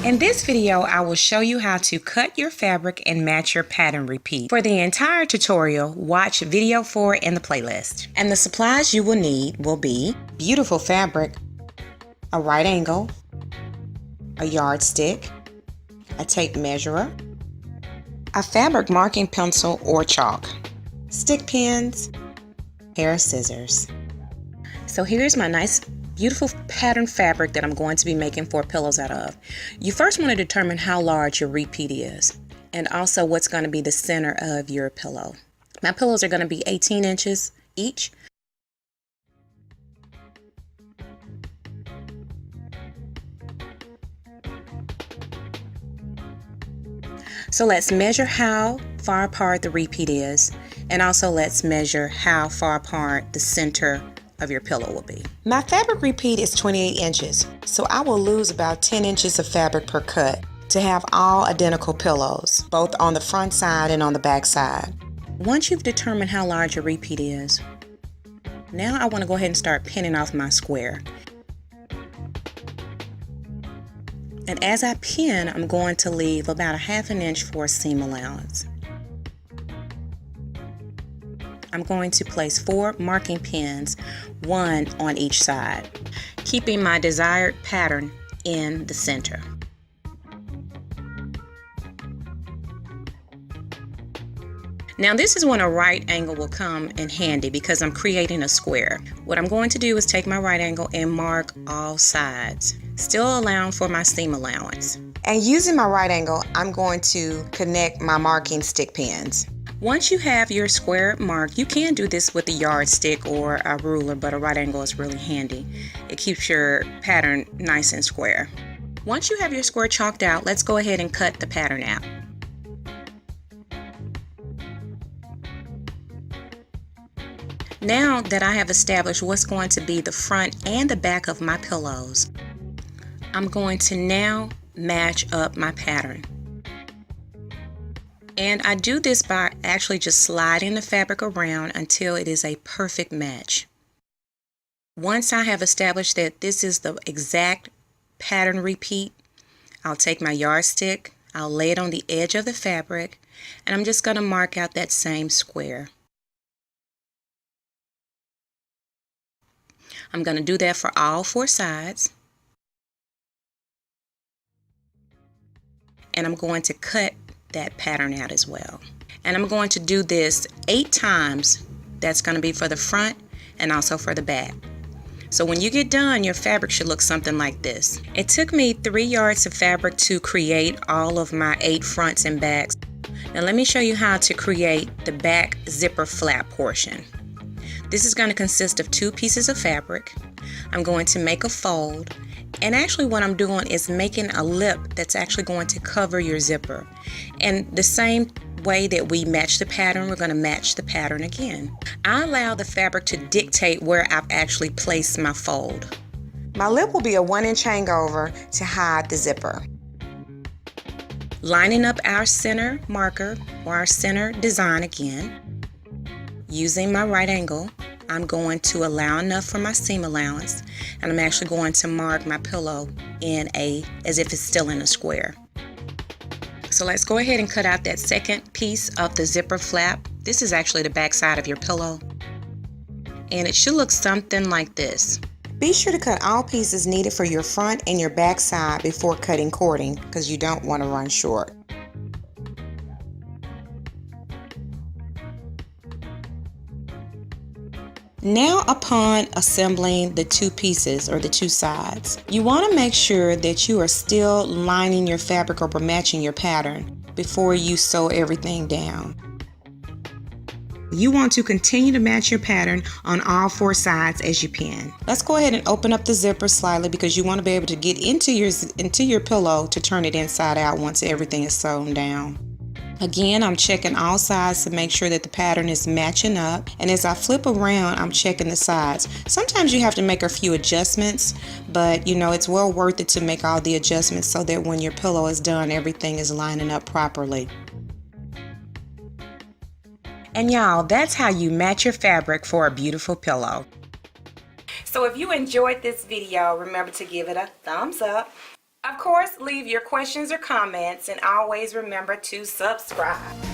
In this video, I will show you how to cut your fabric and match your pattern repeat. For the entire tutorial, watch video 4 in the playlist. And the supplies you will need will be beautiful fabric, a right angle, a yardstick, a tape measurer, a fabric marking pencil or chalk, stick pins, pair of scissors. So here's my nice beautiful pattern fabric that I'm going to be making 4 pillows out of. You first want to determine how large your repeat is and also what's going to be the center of your pillow. My pillows are going to be 18 inches each. So let's measure how far apart the repeat is, and also let's measure how far apart the center of your pillow will be. My fabric repeat is 28 inches, so I will lose about 10 inches of fabric per cut to have all identical pillows, both on the front side and on the back side. Once you've determined how large your repeat is, now I want to go ahead and start pinning off my square. And as I pin, I'm going to leave about 1/2 inch for a seam allowance. I'm going to place 4 marking pins, 1 on each side, keeping my desired pattern in the center. Now this is when a right angle will come in handy because I'm creating a square. What I'm going to do is take my right angle and mark all sides, still allowing for my seam allowance. And using my right angle, I'm going to connect my marking stick pins. Once you have your square marked, you can do this with a yardstick or a ruler, but a right angle is really handy. It keeps your pattern nice and square. Once you have your square chalked out, let's go ahead and cut the pattern out. Now that I have established what's going to be the front and the back of my pillows, I'm going to now match up my pattern. And I do this by actually just sliding the fabric around until it is a perfect match. Once I have established that this is the exact pattern repeat, I'll take my yardstick, I'll lay it on the edge of the fabric, and I'm just going to mark out that same square. I'm going to do that for all 4 sides. And I'm going to cut that pattern out as well. And I'm going to do this 8 times. That's going to be for the front and also for the back. So when you get done, your fabric should look something like this. It took me 3 yards of fabric to create all of my 8 fronts and backs. Now let me show you how to create the back zipper flap portion. This is going to consist of 2 pieces of fabric. I'm going to make a fold, and actually what I'm doing is making a lip that's actually going to cover your zipper. And the same way that we match the pattern, we're going to match the pattern again. I allow the fabric to dictate where I've actually placed my fold. My lip will be a 1-inch hangover to hide the zipper. Lining up our center marker or our center design again. Using my right angle, I'm going to allow enough for my seam allowance, and I'm actually going to mark my pillow as if it's still in a square. So let's go ahead and cut out that second piece of the zipper flap. This is actually the back side of your pillow, and it should look something like this. Be sure to cut all pieces needed for your front and your back side before cutting cording, because you don't want to run short. Now upon assembling the 2 pieces or the 2 sides, you want to make sure that you are still lining your fabric or matching your pattern before you sew everything down. You want to continue to match your pattern on all 4 sides as you pin. Let's go ahead and open up the zipper slightly because you want to be able to get into your pillow to turn it inside out once everything is sewn down. Again, I'm checking all sides to make sure that the pattern is matching up, and as I flip around, I'm checking the sides. Sometimes you have to make a few adjustments, but you know, it's well worth it to make all the adjustments so that when your pillow is done, everything is lining up properly. And y'all, that's how you match your fabric for a beautiful pillow. So if you enjoyed this video, remember to give it a thumbs up. Of course, leave your questions or comments and always remember to subscribe.